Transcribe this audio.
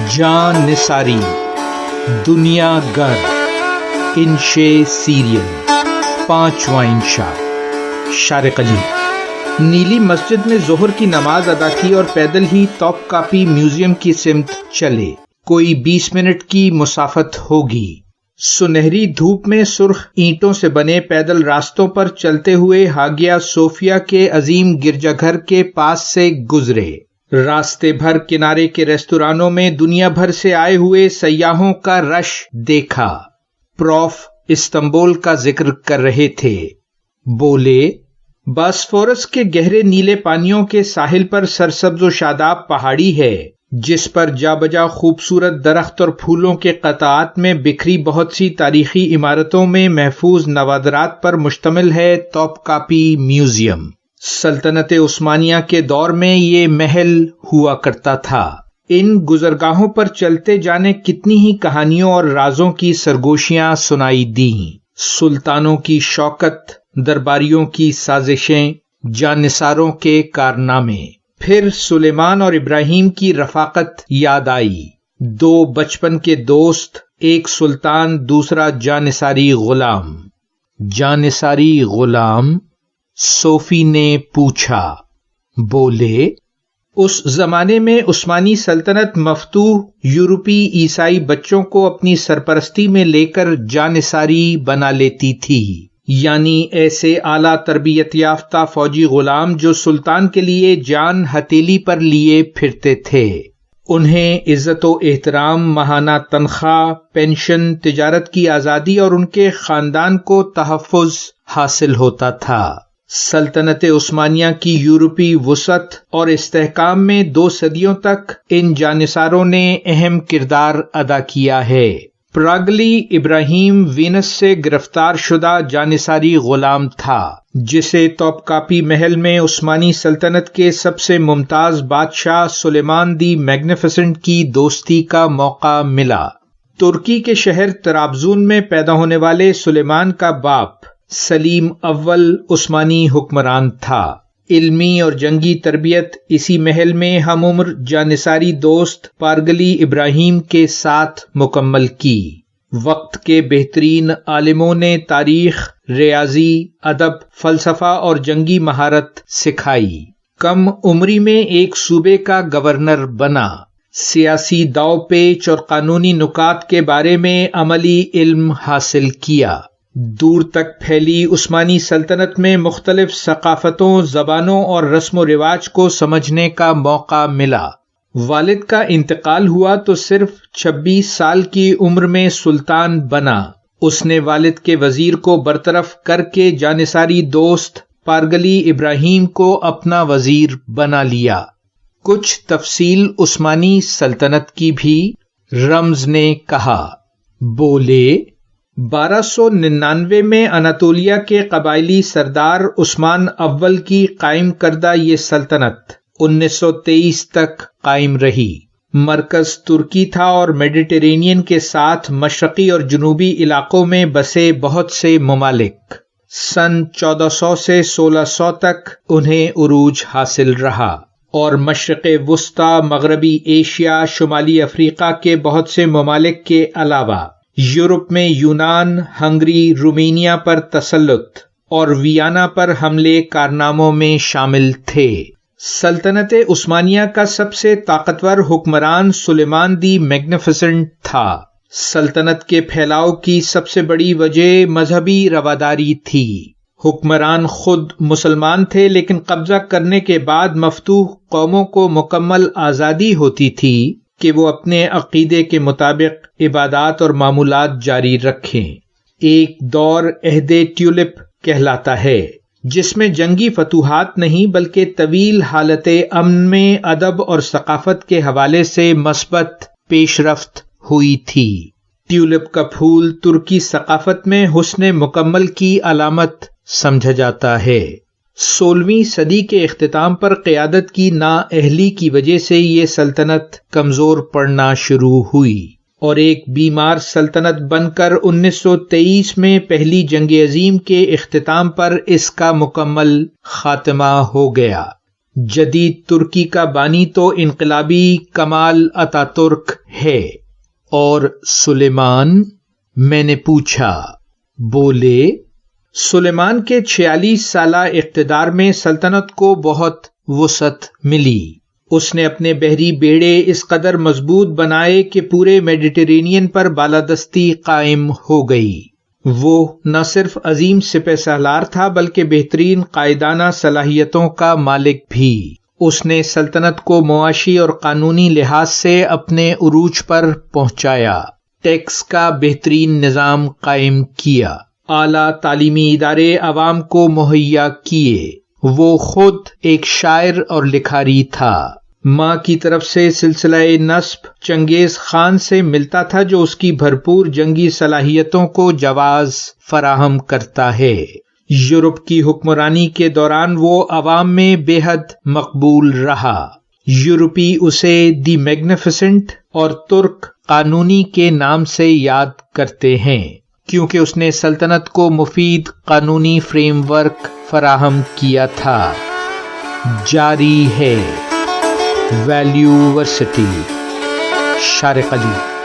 جان نثاری، دنیا گر، انشے سیریل، 5واں انشا۔ شارق علی۔ نیلی مسجد میں ظہر کی نماز ادا کی اور پیدل ہی توپ کاپی میوزیم کی سمت چلے۔ کوئی 20 منٹ کی مسافت ہوگی۔ سنہری دھوپ میں سرخ اینٹوں سے بنے پیدل راستوں پر چلتے ہوئے ہاگیا صوفیہ کے عظیم گرجا گھر کے پاس سے گزرے۔ راستے بھر کنارے کے ریستورانوں میں دنیا بھر سے آئے ہوئے سیاحوں کا رش دیکھا۔ پروف استنبول کا ذکر کر رہے تھے۔ بولے، باسفورس کے گہرے نیلے پانیوں کے ساحل پر سرسبز و شاداب پہاڑی ہے، جس پر جا بجا خوبصورت درخت اور پھولوں کے قطعات میں بکھری بہت سی تاریخی عمارتوں میں محفوظ نوادرات پر مشتمل ہے توپ کاپی میوزیم۔ سلطنت عثمانیہ کے دور میں یہ محل ہوا کرتا تھا۔ ان گزرگاہوں پر چلتے جانے کتنی ہی کہانیوں اور رازوں کی سرگوشیاں سنائی دیں۔ سلطانوں کی شوکت، درباریوں کی سازشیں، جانثاروں کے کارنامے۔ پھر سلیمان اور ابراہیم کی رفاقت یاد آئی۔ 2 بچپن کے دوست، ایک سلطان، دوسرا جانثاری غلام۔ جانثاری غلام؟ صوفی نے پوچھا۔ بولے، اس زمانے میں عثمانی سلطنت مفتوح یورپی عیسائی بچوں کو اپنی سرپرستی میں لے کر جانثاری بنا لیتی تھی، یعنی ایسے اعلیٰ تربیت یافتہ فوجی غلام جو سلطان کے لیے جان ہتھیلی پر لیے پھرتے تھے۔ انہیں عزت و احترام، ماہانہ تنخواہ، پینشن، تجارت کی آزادی اور ان کے خاندان کو تحفظ حاصل ہوتا تھا۔ سلطنت عثمانیہ کی یورپی وسعت اور استحکام میں 2 صدیوں تک ان جانثاروں نے اہم کردار ادا کیا ہے۔ پراگلی ابراہیم وینس سے گرفتار شدہ جانثاری غلام تھا، جسے توپ کاپی محل میں عثمانی سلطنت کے سب سے ممتاز بادشاہ سلیمان دی میگنیفیسنٹ کی دوستی کا موقع ملا۔ ترکی کے شہر طرابزون میں پیدا ہونے والے سلیمان کا باپ سلیم اول عثمانی حکمران تھا۔ علمی اور جنگی تربیت اسی محل میں ہم عمر جانثاری دوست پارگلی ابراہیم کے ساتھ مکمل کی۔ وقت کے بہترین عالموں نے تاریخ، ریاضی، ادب، فلسفہ اور جنگی مہارت سکھائی۔ کم عمری میں ایک صوبے کا گورنر بنا۔ سیاسی داؤ پیچ اور قانونی نکات کے بارے میں عملی علم حاصل کیا۔ دور تک پھیلی عثمانی سلطنت میں مختلف ثقافتوں، زبانوں اور رسم و رواج کو سمجھنے کا موقع ملا۔ والد کا انتقال ہوا تو صرف 26 سال کی عمر میں سلطان بنا۔ اس نے والد کے وزیر کو برطرف کر کے جانثاری دوست پارگلی ابراہیم کو اپنا وزیر بنا لیا۔ کچھ تفصیل عثمانی سلطنت کی بھی، رمز نے کہا۔ بولے، 1299 میں اناطولیہ کے قبائلی سردار عثمان اول کی قائم کردہ یہ سلطنت 1923 تک قائم رہی۔ مرکز ترکی تھا اور میڈیٹرینین کے ساتھ مشرقی اور جنوبی علاقوں میں بسے بہت سے ممالک۔ سن 1400 سے 1600 تک انہیں عروج حاصل رہا اور مشرق وسطی، مغربی ایشیا، شمالی افریقہ کے بہت سے ممالک کے علاوہ یورپ میں یونان، ہنگری، رومینیا پر تسلط اور ویانا پر حملے کارناموں میں شامل تھے۔ سلطنت عثمانیہ کا سب سے طاقتور حکمران سلیمان دی میگنیفیسنٹ تھا۔ سلطنت کے پھیلاؤ کی سب سے بڑی وجہ مذہبی رواداری تھی۔ حکمران خود مسلمان تھے، لیکن قبضہ کرنے کے بعد مفتوح قوموں کو مکمل آزادی ہوتی تھی کہ وہ اپنے عقیدے کے مطابق عبادات اور معمولات جاری رکھیں۔ ایک دور عہد ٹیولپ کہلاتا ہے، جس میں جنگی فتوحات نہیں بلکہ طویل حالت امن میں ادب اور ثقافت کے حوالے سے مثبت پیش رفت ہوئی تھی۔ ٹیولپ کا پھول ترکی ثقافت میں حسن مکمل کی علامت سمجھا جاتا ہے۔ 16ویں صدی کے اختتام پر قیادت کی نااہلی کی وجہ سے یہ سلطنت کمزور پڑنا شروع ہوئی اور ایک بیمار سلطنت بن کر 1923 میں پہلی جنگ عظیم کے اختتام پر اس کا مکمل خاتمہ ہو گیا۔ جدید ترکی کا بانی تو انقلابی کمال اتاترک ہے۔ اور سلیمان؟ میں نے پوچھا۔ بولے، سلیمان کے 46 سالہ اقتدار میں سلطنت کو بہت وسعت ملی۔ اس نے اپنے بحری بیڑے اس قدر مضبوط بنائے کہ پورے میڈیٹرینین پر بالادستی قائم ہو گئی۔ وہ نہ صرف عظیم سپہ سالار تھا بلکہ بہترین قائدانہ صلاحیتوں کا مالک بھی۔ اس نے سلطنت کو معاشی اور قانونی لحاظ سے اپنے عروج پر پہنچایا، ٹیکس کا بہترین نظام قائم کیا، اعلیٰ تعلیمی ادارے عوام کو مہیا کیے۔ وہ خود ایک شاعر اور لکھاری تھا۔ ماں کی طرف سے سلسلہ نسب چنگیز خان سے ملتا تھا جو اس کی بھرپور جنگی صلاحیتوں کو جواز فراہم کرتا ہے۔ یورپ کی حکمرانی کے دوران وہ عوام میں بے حد مقبول رہا۔ یورپی اسے دی میگنیفیسنٹ اور ترک قانونی کے نام سے یاد کرتے ہیں کیونکہ اس نے سلطنت کو مفید قانونی فریم ورک فراہم کیا تھا۔ جاری ہے۔ ویلیو ورسٹی، شارق علی۔